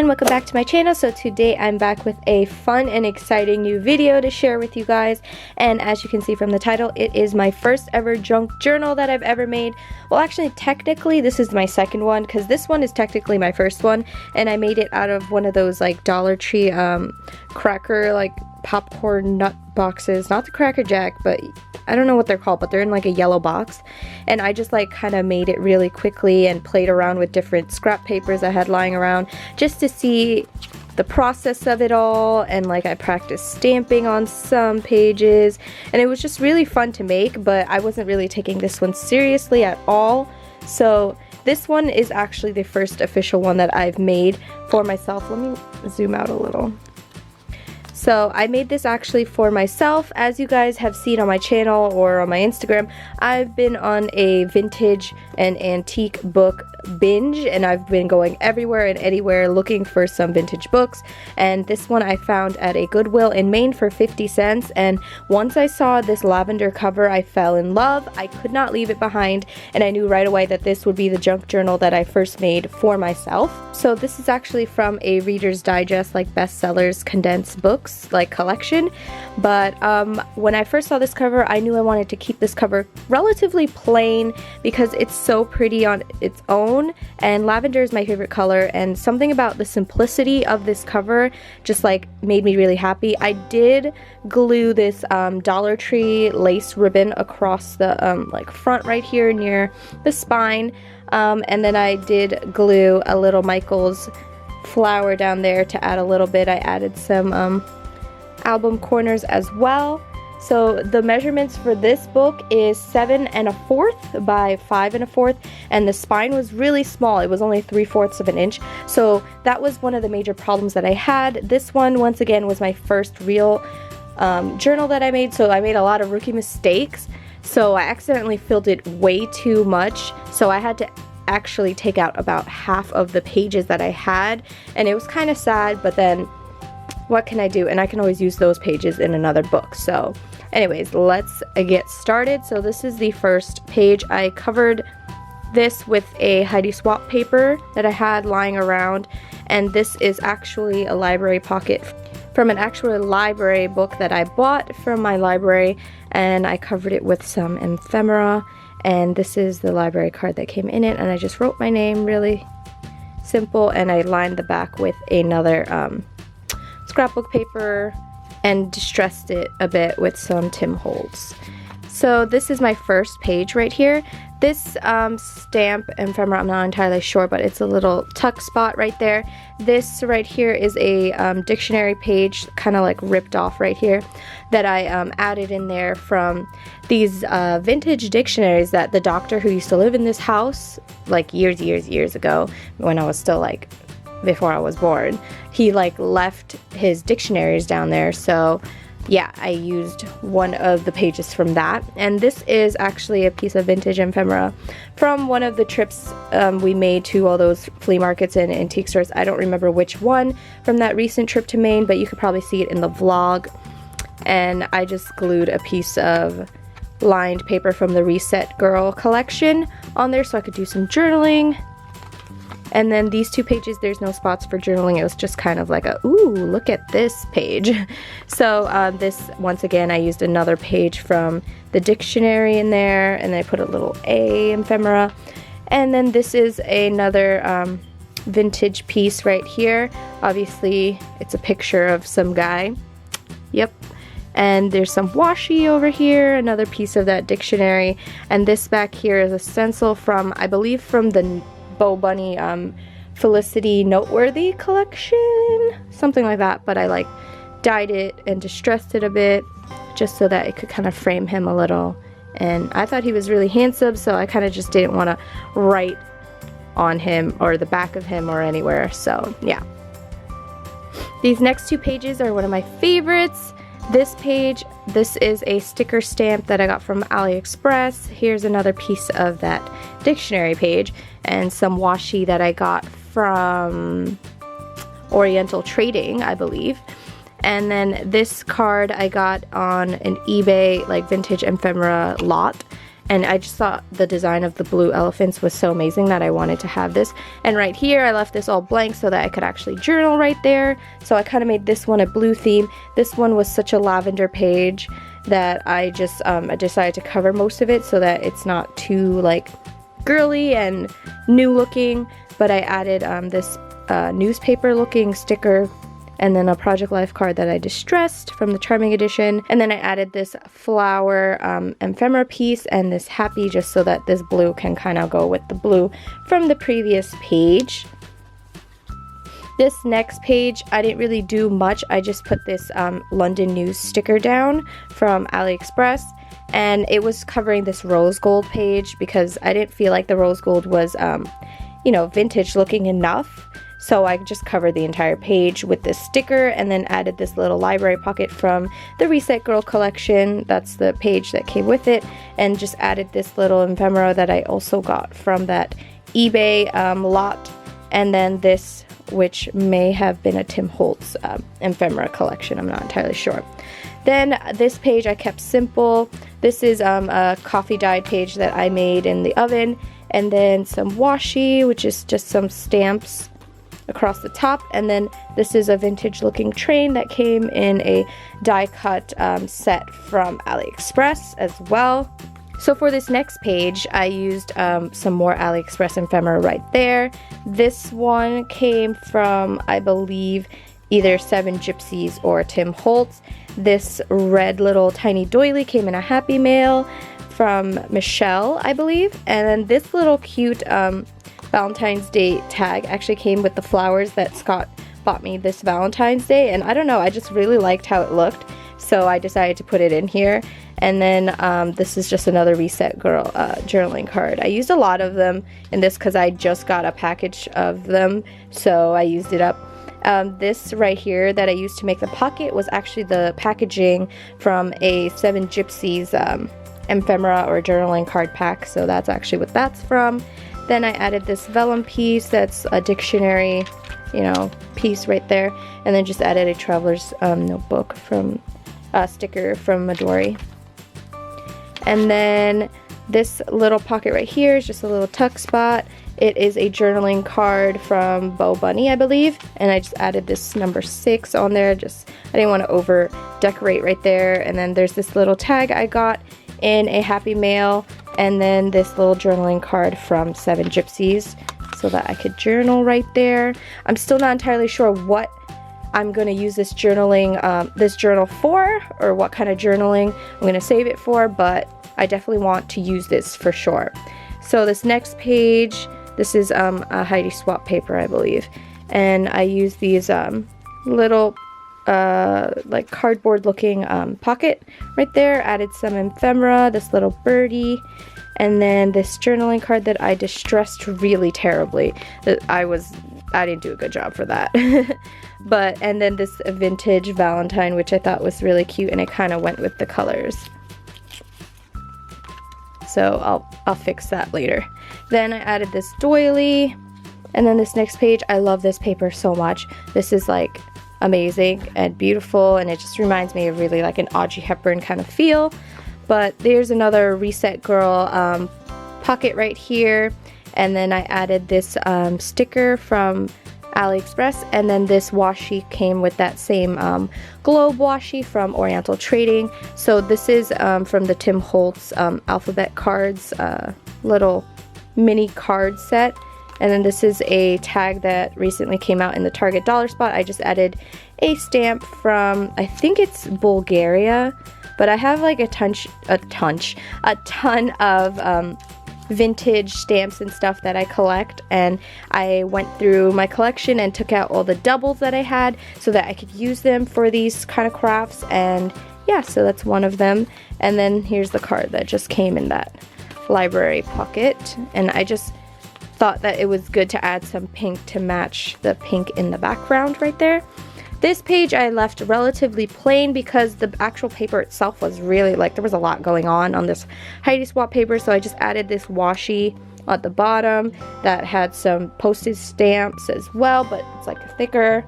And welcome back to my channel. So today I'm back with a fun and exciting new video to share with you guys, and as you can see from the title, it is my first ever junk journal that I've ever made. Well, actually technically this is my second one, because this one is technically my first one, and I made it out of one of those like Dollar Tree cracker like popcorn nut boxes, not the Cracker Jack, but I don't know what they're called, but they're in like a yellow box. And I just like kind of made it really quickly and played around with different scrap papers I had lying around just to see the process of it all, and like I practiced stamping on some pages, and it was just really fun to make, but I wasn't really taking this one seriously at all. So this one is actually the first official one that I've made for myself. Let me zoom out a little. So I made this actually for myself. As you guys have seen on my channel or on my Instagram, I've been on a vintage and antique book binge, and I've been going everywhere and anywhere looking for some vintage books, and this one I found at a Goodwill in Maine for 50 cents, and once I saw this lavender cover I fell in love. I could not leave it behind, and I knew right away that this would be the junk journal that I first made for myself. So this is actually from a Reader's Digest like bestsellers condensed books like collection, but when I first saw this cover I knew I wanted to keep this cover relatively plain because it's so pretty on its own, and lavender is my favorite color, and something about the simplicity of this cover just like made me really happy. I did glue this Dollar Tree lace ribbon across the like front right here near the spine, and then I did glue a little Michael's flower down there to add a little bit. I added some album corners as well. So the measurements for this book is 7 1/4 by 5 1/4, and the spine was really small. It was only 3/4 of an inch. So that was one of the major problems that I had. This one, once again, was my first real journal that I made, so I made a lot of rookie mistakes. So I accidentally filled it way too much, so I had to actually take out about half of the pages that I had, and it was kind of sad, but then what can I do? And I can always use those pages in another book. So anyways, let's get started. So this is the first page. I covered this with a Heidi Swapp paper that I had lying around, and this is actually a library pocket from an actual library book that I bought from my library, and I covered it with some ephemera, and this is the library card that came in it, and I just wrote my name really simple, and I lined the back with another scrapbook paper and distressed it a bit with some Tim Holtz. So this is my first page right here. This stamp ephemera, I'm not entirely sure, but it's a little tuck spot right there. This right here is a dictionary page, kind of like ripped off right here, that I added in there from these vintage dictionaries that the doctor who used to live in this house like years ago, when I was still like before I was born, he like left his dictionaries down there. So yeah, I used one of the pages from that, and this is actually a piece of vintage ephemera from one of the trips we made to all those flea markets and antique stores. I don't remember which one from that recent trip to Maine, but you could probably see it in the vlog. And I just glued a piece of lined paper from the Reset Girl collection on there so I could do some journaling. And then these two pages, there's no spots for journaling. It was just kind of like a, ooh, look at this page. So this, once again, I used another page from the dictionary in there, and I put a little A ephemera. And then this is another vintage piece right here. Obviously, it's a picture of some guy. Yep. And there's some washi over here, another piece of that dictionary. And this back here is a stencil from, I believe, from the Bo Bunny Felicity Noteworthy collection, something like that, but I like dyed it and distressed it a bit just so that it could kind of frame him a little, and I thought he was really handsome, so I kind of just didn't want to write on him or the back of him or anywhere. So yeah, these next two pages are one of my favorites. This page, this is a sticker stamp that I got from AliExpress. Here's another piece of that dictionary page, and some washi that I got from Oriental Trading, I believe. And then this card I got on an eBay like vintage ephemera lot, and I just thought the design of the blue elephants was so amazing that I wanted to have this. And right here I left this all blank so that I could actually journal right there. So I kind of made this one a blue theme. This one was such a lavender page that I just I decided to cover most of it so that it's not too like girly and new looking, but I added this newspaper looking sticker and then a Project Life card that I distressed from the Charming Edition, and then I added this flower ephemera piece and this happy, just so that this blue can kind of go with the blue from the previous page. This next page, I didn't really do much. I just put this London News sticker down from AliExpress, and it was covering this rose gold page because I didn't feel like the rose gold was, you know, vintage looking enough. So I just covered the entire page with this sticker and then added this little library pocket from the Reset Girl collection. That's the page that came with it, and just added this little ephemera that I also got from that eBay lot, and then this, which may have been a Tim Holtz ephemera collection, I'm not entirely sure. Then this page I kept simple. This is a coffee dyed page that I made in the oven, and then some washi, which is just some stamps across the top, and then this is a vintage looking train that came in a die cut set from AliExpress as well. So for this next page, I used some more AliExpress ephemera right there. This one came from, I believe, either Seven Gypsies or Tim Holtz. This red little tiny doily came in a Happy Mail from Michelle, I believe, and then this little cute Valentine's Day tag actually came with the flowers that Scott bought me this Valentine's Day, and I don't know, I just really liked how it looked, so I decided to put it in here. And then this is just another Reset Girl journaling card. I used a lot of them in this because I just got a package of them, so I used it up. This right here that I used to make the pocket was actually the packaging from a Seven Gypsies ephemera or journaling card pack, so that's actually what that's from. Then I added this vellum piece that's a dictionary, you know, piece right there, and then just added a traveler's notebook from a sticker from Midori. And then this little pocket right here is just a little tuck spot. It is a journaling card from Bo Bunny, I believe, and I just added this number 6 on there. Just I didn't want to over decorate right there. And then there's this little tag I got in a Happy Mail, and then this little journaling card from Seven Gypsies so that I could journal right there. I'm still not entirely sure what I'm going to use this journaling, this journal for, or what kind of journaling I'm going to save it for, but I definitely want to use this for sure. So this next page, this is a Heidi Swapp paper, I believe, and I use these little like cardboard looking pocket right there. Added some ephemera, this little birdie, and then this journaling card that I distressed really terribly. I didn't do a good job for that. And then this vintage Valentine, which I thought was really cute, and it kind of went with the colors. So I'll fix that later. Then I added this doily, and then this next page, I love this paper so much. This is like amazing and beautiful, and it just reminds me of really like an Audrey Hepburn kind of feel. But there's another Reset Girl pocket right here, and then I added this sticker from AliExpress, and then this washi came with that same globe washi from Oriental Trading. So this is from the Tim Holtz alphabet cards little mini card set. And then this is a tag that recently came out in the Target dollar spot. I just added a stamp from, I think it's Bulgaria, but I have like a ton of vintage stamps and stuff that I collect, and I went through my collection and took out all the doubles that I had so that I could use them for these kind of crafts. And yeah, so that's one of them. And then here's the card that just came in that library pocket, and I just thought that it was good to add some pink to match the pink in the background right there. This page I left relatively plain because the actual paper itself was really, like, there was a lot going on this Heidi Swapp paper, so I just added this washi at the bottom that had some postage stamps as well, but it's like thicker.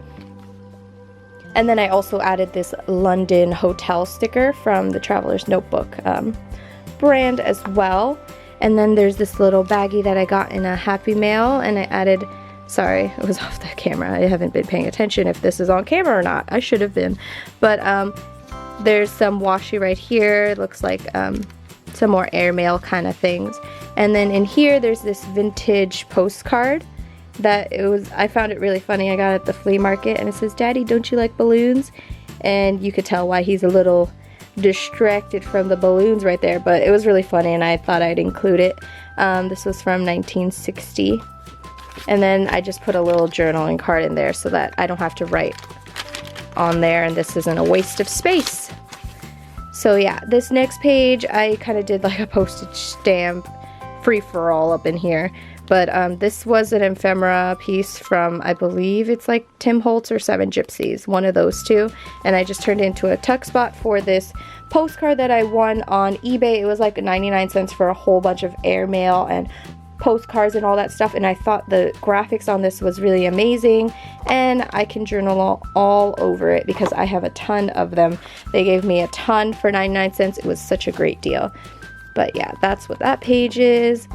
And then I also added this London hotel sticker from the Traveler's Notebook brand as well. And then there's this little baggie that I got in a Happy Mail, and I added, sorry, it was off the camera. I haven't been paying attention if this is on camera or not. I should have been. But there's some washi right here. It looks like some more airmail kind of things. And then in here, there's this vintage postcard that I found it really funny. I got it at the flea market, and it says, "Daddy, don't you like balloons?" And you could tell why he's a little distracted from the balloons right there, but it was really funny and I thought I'd include it. This was from 1960, and then I just put a little journaling card in there so that I don't have to write on there and this isn't a waste of space. So yeah, this next page I kind of did like a postage stamp free-for-all up in here. But this was an ephemera piece from, I believe it's like Tim Holtz or Seven Gypsies, one of those two. And I just turned it into a tuck spot for this postcard that I won on eBay. It was like 99 cents for a whole bunch of airmail and postcards and all that stuff. And I thought the graphics on this was really amazing. And I can journal all over it because I have a ton of them. They gave me a ton for 99 cents. It was such a great deal. But yeah, that's what that page is.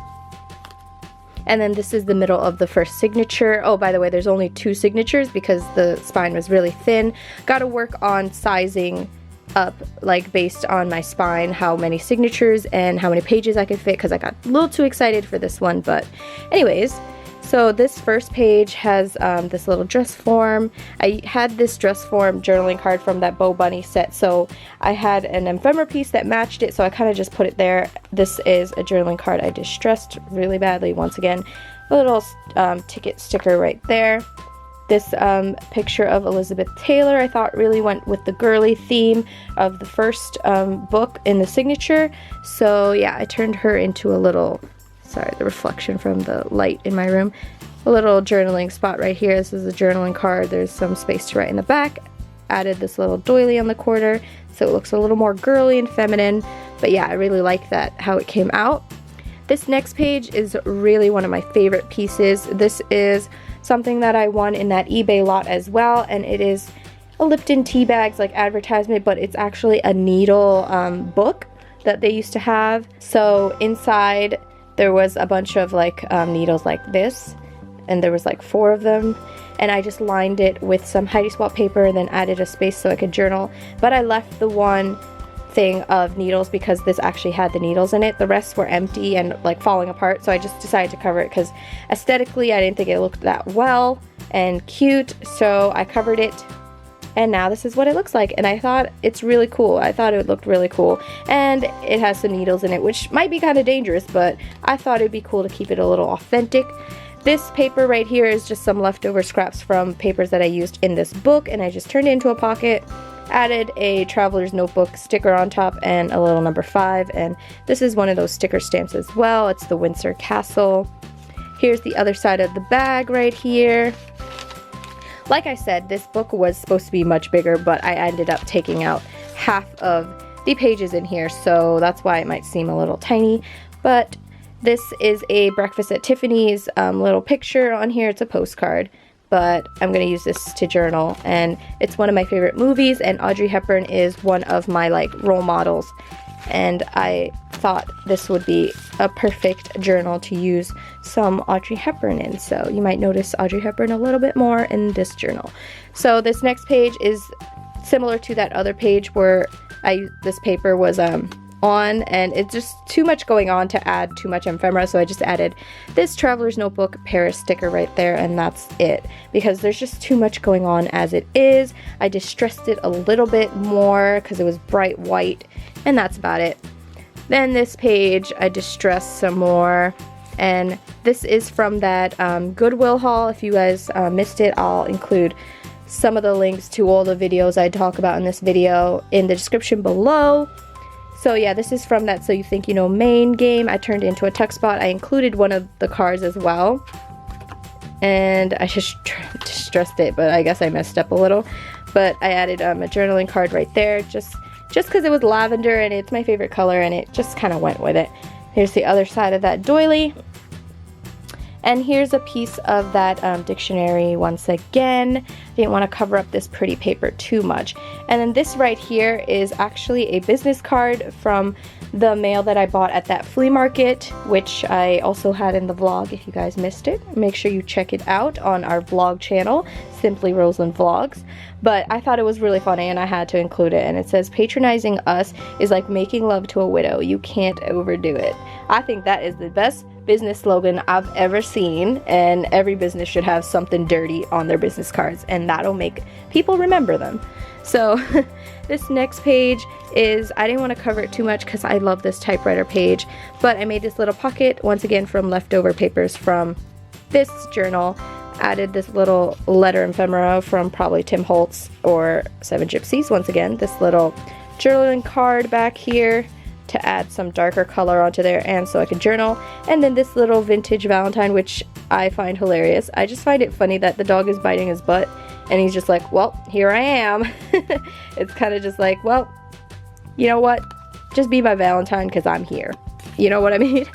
And then this is the middle of the first signature. Oh, by the way, there's only 2 signatures because the spine was really thin. Got to work on sizing up, like based on my spine, how many signatures and how many pages I could fit, because I got a little too excited for this one. But anyways, so this first page has this little dress form. I had this dress form journaling card from that Bo Bunny set, so I had an ephemera piece that matched it, so I kind of just put it there. This is a journaling card I distressed really badly once again. A little ticket sticker right there. This picture of Elizabeth Taylor I thought really went with the girly theme of the first book in the signature. So yeah, I turned her into a little, sorry, the reflection from the light in my room. A little journaling spot right here. This is a journaling card. There's some space to write in the back. Added this little doily on the corner so it looks a little more girly and feminine. But yeah, I really like that, how it came out. This next page is really one of my favorite pieces. This is something that I won in that eBay lot as well, and it is a Lipton tea bags like advertisement, but it's actually a needle book that they used to have. So inside there was a bunch of like needles like this, and there was like 4 of them, and I just lined it with some Heidi Swap paper and then added a space so I could journal. But I left the one thing of needles because this actually had the needles in it. The rest were empty and like falling apart, so I just decided to cover it because aesthetically I didn't think it looked that well and cute, so I covered it. And now this is what it looks like, and I thought it's really cool. I thought it looked really cool, and it has some needles in it, which might be kind of dangerous, but I thought it'd be cool to keep it a little authentic. This paper right here is just some leftover scraps from papers that I used in this book, and I just turned it into a pocket. Added a traveler's notebook sticker on top and a little number 5, and this is one of those sticker stamps as well. It's the Windsor Castle. Here's the other side of the bag right here. Like I said, this book was supposed to be much bigger, but I ended up taking out half of the pages in here, so that's why it might seem a little tiny. But this is a Breakfast at Tiffany's little picture on here. It's a postcard, but I'm going to use this to journal, and it's one of my favorite movies, and Audrey Hepburn is one of my like role models, and I thought this would be a perfect journal to use some Audrey Hepburn in, so you might notice Audrey Hepburn a little bit more in this journal. So this next page is similar to that other page where this paper was on, and it's just too much going on to add too much ephemera, so I just added this Traveler's Notebook Paris sticker right there, and that's it, because there's just too much going on as it is. I distressed it a little bit more because it was bright white, and that's about it. Then this page I distressed some more, and this is from that Goodwill haul. If you guys missed it, I'll include some of the links to all the videos I talk about in this video in the description below. So yeah, this is from that So You Think You Know Maine game. I turned it into a tuck spot. I included one of the cards as well, and I just distressed it, but I guess I messed up a little. But I added a journaling card right there, just because it was lavender and it's my favorite color, and it just kind of went with it. Here's the other side of that doily. And here's a piece of that dictionary once again. Didn't want to cover up this pretty paper too much. And then this right here is actually a business card from the mail that I bought at that flea market, which I also had in the vlog. If you guys missed it, make sure you check it out on our vlog channel, Simply Rosalyn Vlogs. But I thought it was really funny and I had to include it. And it says, patronizing us is like making love to a widow. You can't overdo it. I think that is the best business slogan I've ever seen, and every business should have something dirty on their business cards, and that'll make people remember them. So this next page is, I didn't want to cover it too much because I love this typewriter page, but I made this little pocket once again from leftover papers from this journal. Added this little letter ephemera from probably Tim Holtz or Seven Gypsies. Once again, this little journaling card back here to add some darker color onto there and so I could journal. And then this little vintage Valentine, which I find hilarious. I just find it funny that the dog is biting his butt and he's just like, well, here I am. It's kind of just like, well, you know what? Just be my Valentine because I'm here. You know what I mean?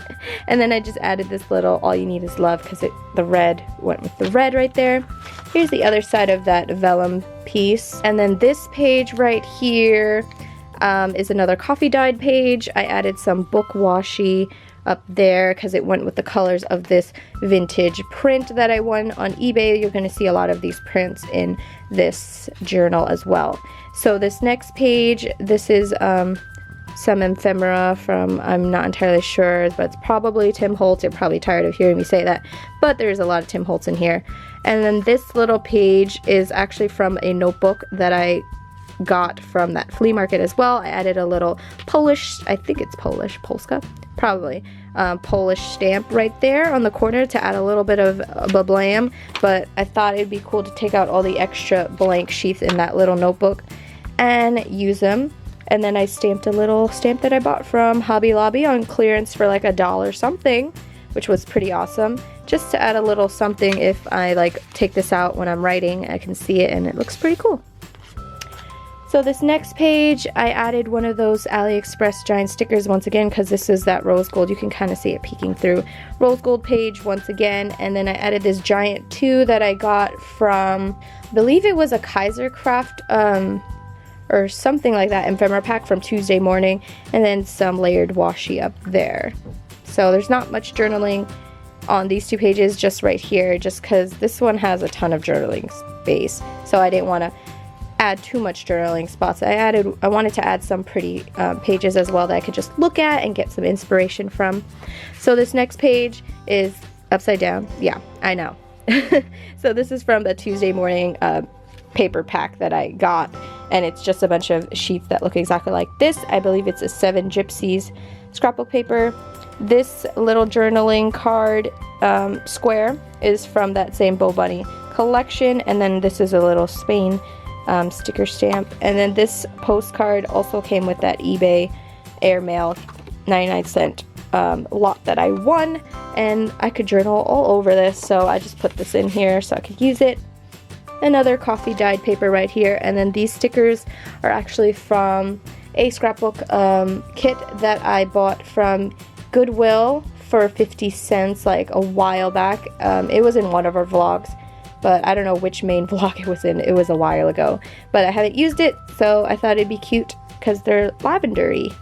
And then I just added this little all you need is love because the red went with the red right there. Here's the other side of that vellum piece. And then this page right here is another coffee dyed page. I added some book washi up there because it went with the colors of this vintage print that I won on eBay. You're going to see a lot of these prints in this journal as well. So this next page, this is some ephemera from, I'm not entirely sure, but it's probably Tim Holtz. You're probably tired of hearing me say that, but there's a lot of Tim Holtz in here. And then this little page is actually from a notebook that I got from that flea market as well. I added a little Polish, I think it's Polish, Polska, probably, Polish stamp right there on the corner to add a little bit of blam, but I thought it'd be cool to take out all the extra blank sheets in that little notebook and use them. And then I stamped a little stamp that I bought from Hobby Lobby on clearance for like $1 something, which was pretty awesome, just to add a little something if I like take this out when I'm writing. I can see it and it looks pretty cool. So this next page, I added one of those AliExpress giant stickers once again because this is that rose gold. You can kind of see it peeking through. Rose gold page once again, and then I added this giant 2 that I got from, I believe it was a Kaiser Craft or something like that, ephemera pack from Tuesday Morning, and then some layered washi up there. So there's not much journaling on these 2 pages, just right here, just because this one has a ton of journaling space, so I didn't want to add too much journaling spots. I wanted to add some pretty pages as well that I could just look at and get some inspiration from. So this next page is upside down. Yeah, I know. So this is from the Tuesday Morning paper pack that I got, and it's just a bunch of sheets that look exactly like this. I believe it's a Seven Gypsies scrapbook paper. This little journaling card square is from that same Bo Bunny collection, and then this is a little Spain sticker stamp. And then this postcard also came with that eBay airmail 99-cent lot that I won, and I could journal all over this, so I just put this in here so I could use it. Another coffee dyed paper right here, and then these stickers are actually from a scrapbook kit that I bought from Goodwill for 50 cents like a while back. It was in one of our vlogs, but I don't know which main vlog it was in. It was a while ago, but I haven't used it, so I thought it'd be cute because they're lavendery.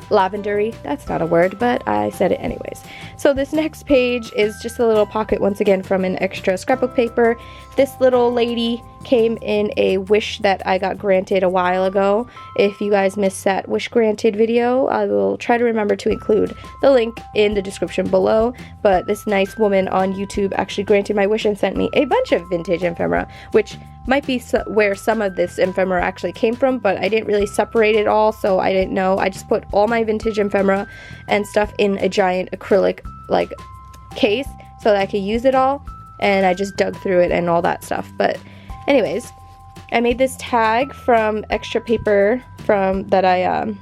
Lavendery, that's not a word, but I said it anyways. So this next page is just a little pocket once again from an extra scrapbook paper. This little lady came in a wish that I got granted a while ago. If you guys missed that wish granted video, I will try to remember to include the link in the description below. But this nice woman on YouTube actually granted my wish and sent me a bunch of vintage ephemera, which might be where some of this ephemera actually came from, but I didn't really separate it all, so I didn't know. I just put all my vintage ephemera and stuff in a giant acrylic like case so that I could use it all, and I just dug through it and all that stuff. But anyways, I made this tag from extra paper that I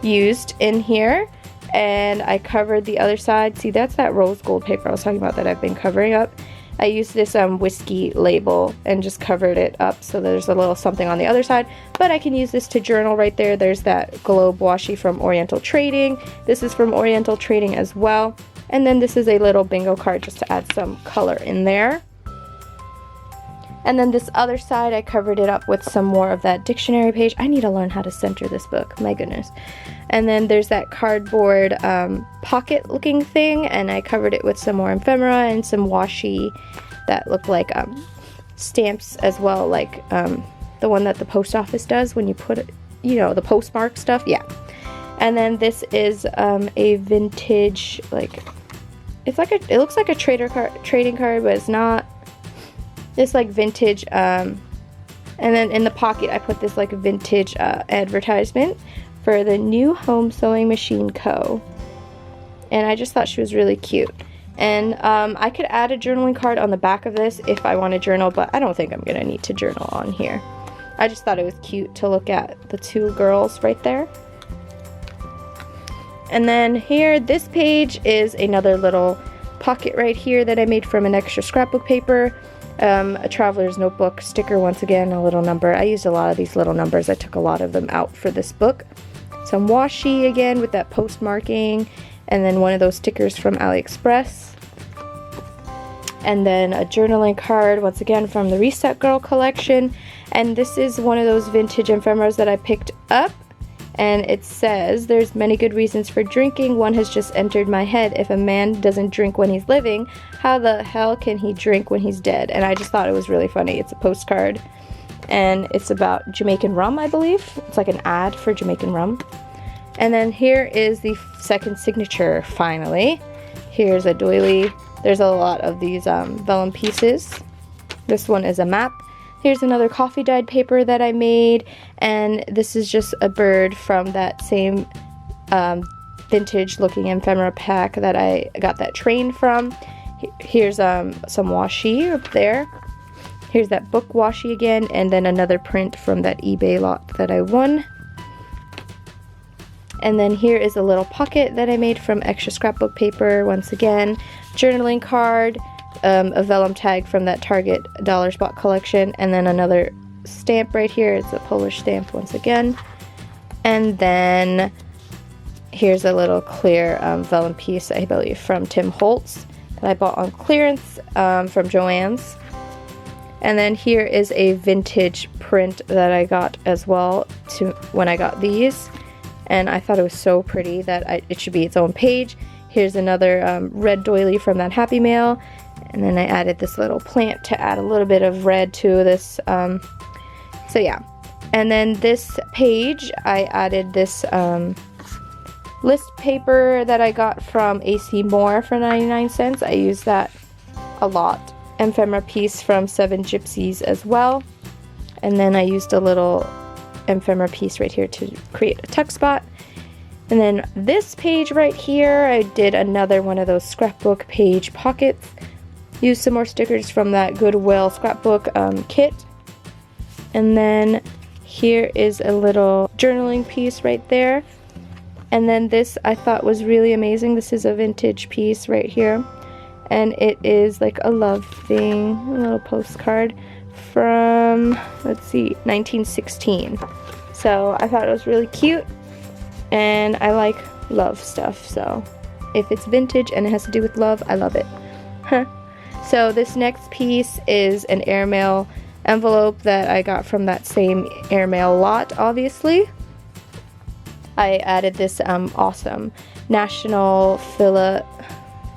used in here, and I covered the other side. See, that's that rose gold paper I was talking about that I've been covering up. I used this whiskey label and just covered it up so there's a little something on the other side, but I can use this to journal right there. There's that globe washi from Oriental Trading. This is from Oriental Trading as well. And then this is a little bingo card just to add some color in there. And then this other side, I covered it up with some more of that dictionary page. I need to learn how to center this book, my goodness. And then there's that cardboard pocket looking thing, and I covered it with some more ephemera and some washi that look like stamps as well, like the one that the post office does when you put it, you know, the postmark stuff, yeah. And then this is a vintage, like, it's like it looks like a trading card, but it's not. This like vintage, and then in the pocket I put this like vintage advertisement for the New Home Sewing Machine Co. And I just thought she was really cute. And I could add a journaling card on the back of this if I want to journal, but I don't think I'm gonna need to journal on here. I just thought it was cute to look at the two girls right there. And then here, this page is another little pocket right here that I made from an extra scrapbook paper. A traveler's notebook sticker, once again, a little number. I used a lot of these little numbers. I took a lot of them out for this book. Some washi again with that postmarking, and then one of those stickers from AliExpress. And then a journaling card, once again, from the Reset Girl collection. And this is one of those vintage ephemeras that I picked up. And it says, there's many good reasons for drinking. One has just entered my head. If a man doesn't drink when he's living, how the hell can he drink when he's dead? And I just thought it was really funny. It's a postcard, and it's about Jamaican rum, I believe. It's like an ad for Jamaican rum. And then here is the second signature, finally. Here's a doily. There's a lot of these vellum pieces. This one is a map. Here's another coffee dyed paper that I made, and this is just a bird from that same vintage looking ephemera pack that I got that train from. Here's some washi up there. Here's that book washi again, and then another print from that eBay lot that I won. And then here is a little pocket that I made from extra scrapbook paper, once again. Journaling card. A vellum tag from that Target Dollar Spot collection, and then another stamp right here. It's a Polish stamp once again. And then here's a little clear vellum piece, I believe, from Tim Holtz that I bought on clearance from Joann's. And then here is a vintage print that I got as well when I got these, and I thought it was so pretty that it should be its own page. Here's another red doily from that Happy Mail. And then I added this little plant to add a little bit of red to this. So yeah. And then this page, I added this list paper that I got from AC Moore for 99 cents. I used that a lot. Ephemera piece from Seven Gypsies as well. And then I used a little ephemera piece right here to create a tuck spot. And then this page right here, I did another one of those scrapbook page pockets. Used some more stickers from that Goodwill scrapbook kit. And then here is a little journaling piece right there. And then this I thought was really amazing. This is a vintage piece right here. And it is like a love thing, a little postcard from, let's see, 1916. So I thought it was really cute. And I like love stuff, so if it's vintage and it has to do with love, I love it. So this next piece is an airmail envelope that I got from that same airmail lot, obviously. I added this awesome National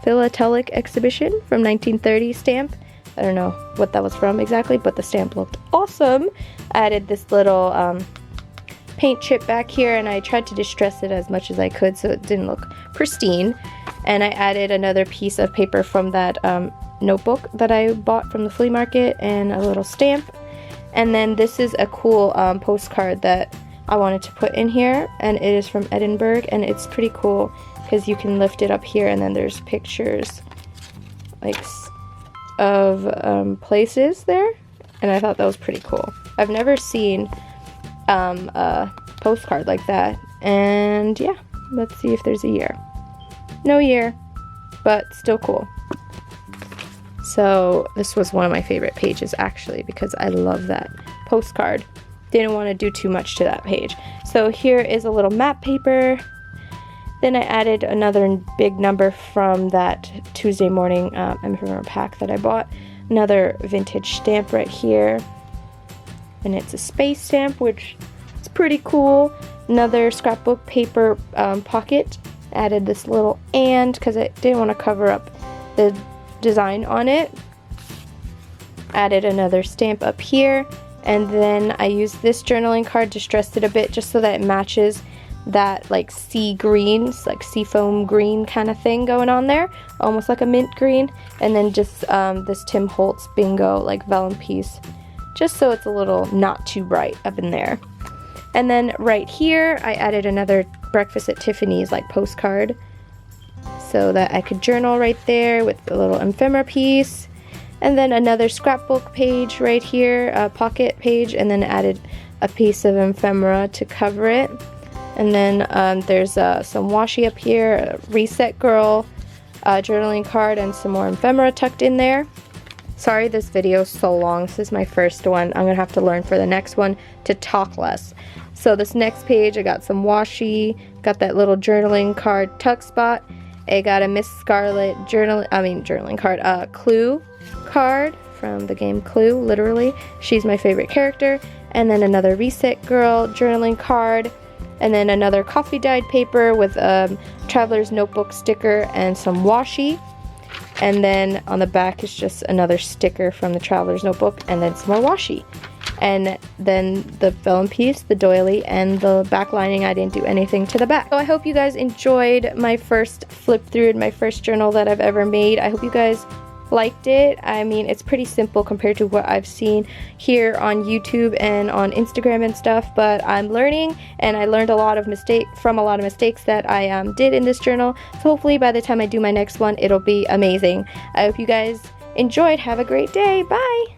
Philatelic Exhibition from 1930 stamp. I don't know what that was from exactly, but the stamp looked awesome. I added this little paint chip back here, and I tried to distress it as much as I could so it didn't look pristine. And I added another piece of paper from that notebook that I bought from the flea market, and a little stamp. And then this is a cool postcard that I wanted to put in here, and it is from Edinburgh, and it's pretty cool because you can lift it up here and then there's pictures like of places there, and I thought that was pretty cool. I've never seen a postcard like that. And yeah, let's see if there's a year. No year, but still cool. So this was one of my favorite pages actually, because I love that postcard. Didn't want to do too much to that page. So here is a little map paper, Then I added another big number from that Tuesday morning ephemera pack that I bought. Another vintage stamp right here. And it's a space stamp, which is pretty cool. Another scrapbook paper pocket. Added this little and because I didn't want to cover up the design on it. Added another stamp up here. And then I used this journaling card, distressed it a bit just so that it matches that like sea greens, like sea foam green kind of thing going on there, almost like a mint green. And then just this Tim Holtz Bingo like vellum piece, just so it's a little not too bright up in there. And then right here I added another Breakfast at Tiffany's like postcard so that I could journal right there with a little ephemera piece. And then another scrapbook page right here, a pocket page, and then added a piece of ephemera to cover it. And then there's some washi up here, a Reset Girl journaling card, and some more ephemera tucked in there. Sorry this video is so long. This is my first one. I'm going to have to learn for the next one to talk less. So this next page, I got some washi, got that little journaling card tuck spot. I got a Miss Scarlet journaling card, Clue card from the game Clue, literally. She's my favorite character. And then another Reset Girl journaling card. And then another coffee dyed paper with a Traveler's Notebook sticker and some washi. And then on the back is just another sticker from the Traveler's Notebook and then some more washi. And then the vellum piece, the doily, and the back lining, I didn't do anything to the back. So I hope you guys enjoyed my first flip through and my first journal that I've ever made. I hope you guys liked it. I mean, it's pretty simple compared to what I've seen here on YouTube and on Instagram and stuff, but I'm learning, and I learned a lot of mistakes that I did in this journal. So hopefully by the time I do my next one, it'll be amazing. I hope you guys enjoyed. Have a great day. Bye!